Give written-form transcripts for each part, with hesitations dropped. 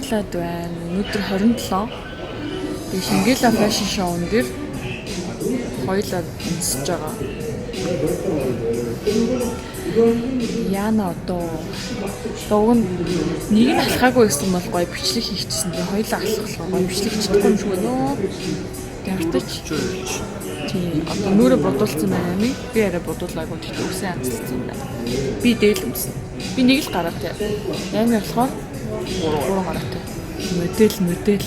баярлаад байна. Өнөөдөр 27. Би Шангила фэшн шоун дээр хоёулаа өмсөж байгаа. Яна одоо дууг нэг нь алхаагүй байсан бол гоё бичлэг хийчихсэн. Тэгээ хоёулаа алхахлаа гоё бичлэг хийчихгүй юм шиг нөө. Гэртэж. Тийм одоо нүрэ бодуулсан байна ми. Би арай бодуулаагүй гэхдээ үсэн амжилтсан юм байна. Би дээл өмсөн. Би нэг л гараатай. Яамын болохоор 3 гараатай. Модель.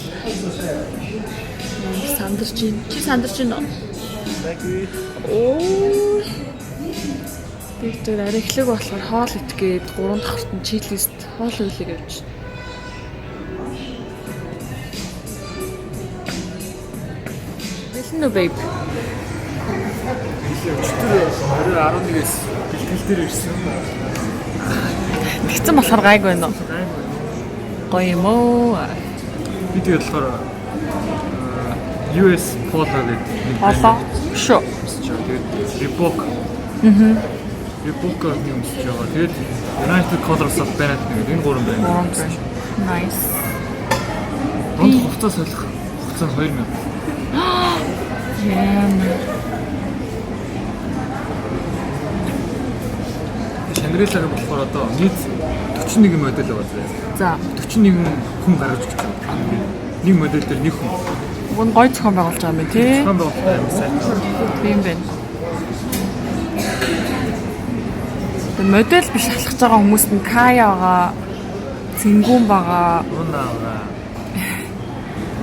Сандарч байна. Чи сандарч байна уу? Оо. Би тэр арай эхлэх болохоор хоол итгээд 3 давхарт нь чийлист хоол үйлэг явж байна. Лisten up babe. Өчтөр 11-ээс бэлтгэл дээр ирсэн. Тэгсэн болохоор гайг байна уу? Гоё юм уу? Би тэгээд болохоор US Polo гэдэг нэг Polo шүү. Тэгээд Reebok. Reebok юм шиг байгаа. Тэгээд United Colors of Barrett гэдэг энэ гурван байна. Nice. Донд хувцас солих. Хувцас 2000. Яа. Шангрилаг болохоор одоо нийт 41 модель байгаа зэ. За 41 хүн гаргаж өгч байгаа. Нэг модель дээр нэг хүн. Уг нь гоё зохион байгуулж байгаа юм тий. Зохион байгуулалт юм сайн. Тийм байна. Тэ модель биш алхаж байгаа хүмүүст нь Кая байгаа, Цэнгүүн байгаа, Руна байгаа.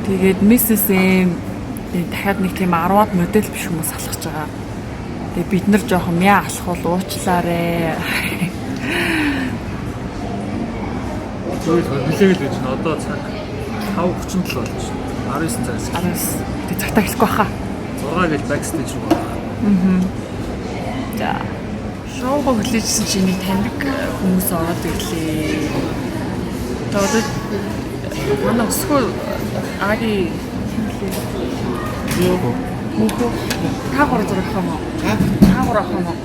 Тэгээд Mrs. M дахиад нэг тийм 10-аад модель биш хүмүүс алхаж байгаа. Тэгээ бид нар жоохон мяа алхвал уучлаарэ. Хүлээгээд байж н одоо цаг 5:37 болж байна. 19 цагаас. 19. Тэг цагтаа хэлэхгүй баха. 6 гэж backstage руу байгаа. За. Шоуг хүлээжсэн чинь нэг таньдаг хүмүүс ороод ирлээ. Тэгээд манай өсгөө Аги Мөхөө таагаар зурах юм уу? Таагаар авах юм уу?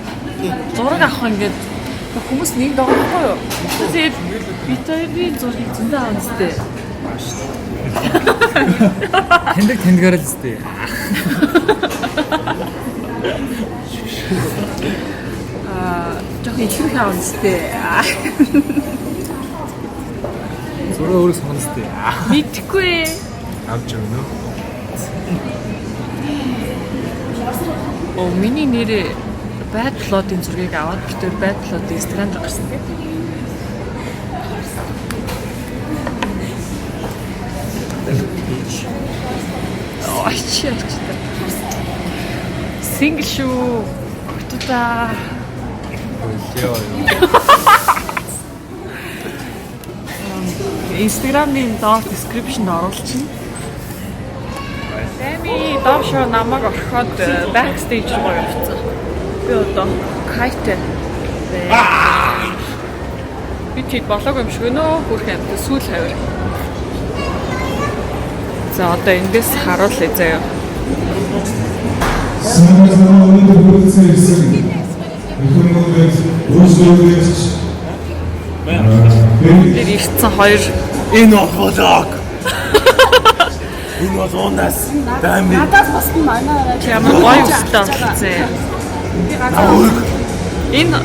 Зураг авах ингээд хүмүүс нэг доо байхгүй юу? Тэгээд битэрийн зургийг зөндөө авах зүтэй. Тэндэг л зүтэй. Жохо ихрэх авах зүтэй. Зураг өөрөө сонгоно зүтэй. Мэдхгүй. Авч өгнө үү? Оо миний нэр Bad Plot-ийн зургийг аваад битэр Bad Plot-ийн Instagram дээр гарсан тийм. Ой чийлч. Single шүү. Өтөдөө. Яа. Instagram-ийн доор description оруулчихна. Эми давшаа намайг орхиод backstage руу явцсан. Би одоо kite. Би тийм болоогүй юм шиг нөө хөрх амт сүүл хавар. За одоо эндээс харуулъя заяа. Тэр ирсэн хоёр Энэ орхолог. Энэ бол унаас. Надаас бас манай ямар гоё үстэй болсон. Энэ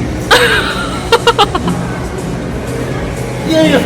Яа.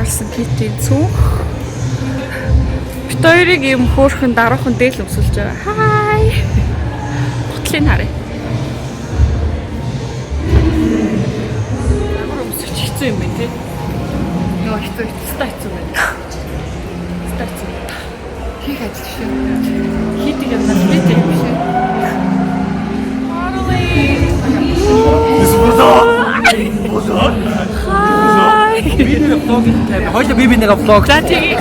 гарсан китийн цүнх. Бид хоёрыг юм хөөрхөн даруухан дээл өмсөлж байгаа. Хай. Готлын харъя. Ямар өмсөж хэцүү юм бэ те? Нөгөө хэцүү хэцүү байна. Хэцүү. Хийх ажил шүү. Хийдэг юм байна бид юм шүү. Хай. Би нэг влог хийх. Хоёул би нэг влог. За тэгээ.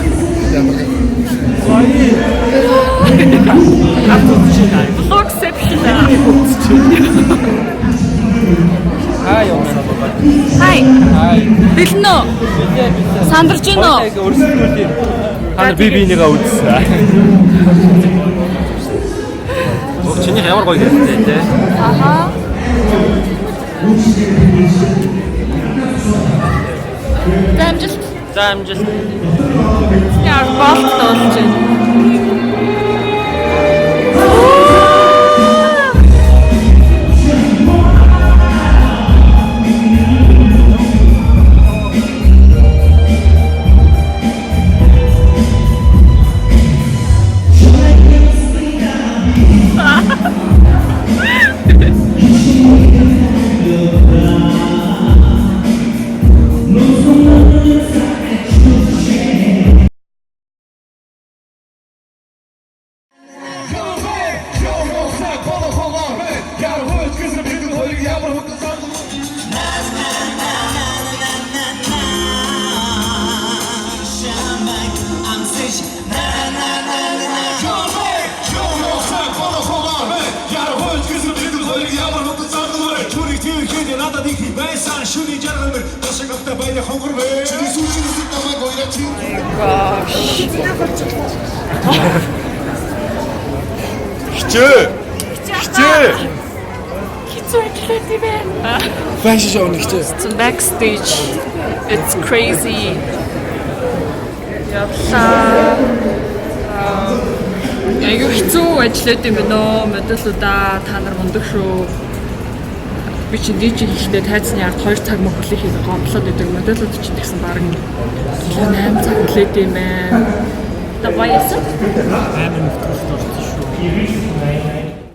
Vlogception. Хай явсан байна. Хай. Хай. Бэлэн үү? Сандарч гин үү? Өөрсдөө хана би бинийгаа үзсэн. Ох чиний ямар гоё хэлтэй те. Аха. Дамжилт. Яар болт болж байна. Хичээ. Хэцүү ажиллаад юм байна. Фэшн шоу нэг хичээ. It's backstage. It's crazy. Явлаа. Айгу хэцүү ажиллаад юм байна оо. Модулуудаа та нар мундаг шүү. Би чи диж хийхдээ тайцны ард 2 цаг мөн хүлээх хийх гомдлоод байдаг. Модулууд чинь тэгсэн баг 8 цаг хүлээд юм байна. Та баяасан? Амар нэвтрүүлсэн шүү.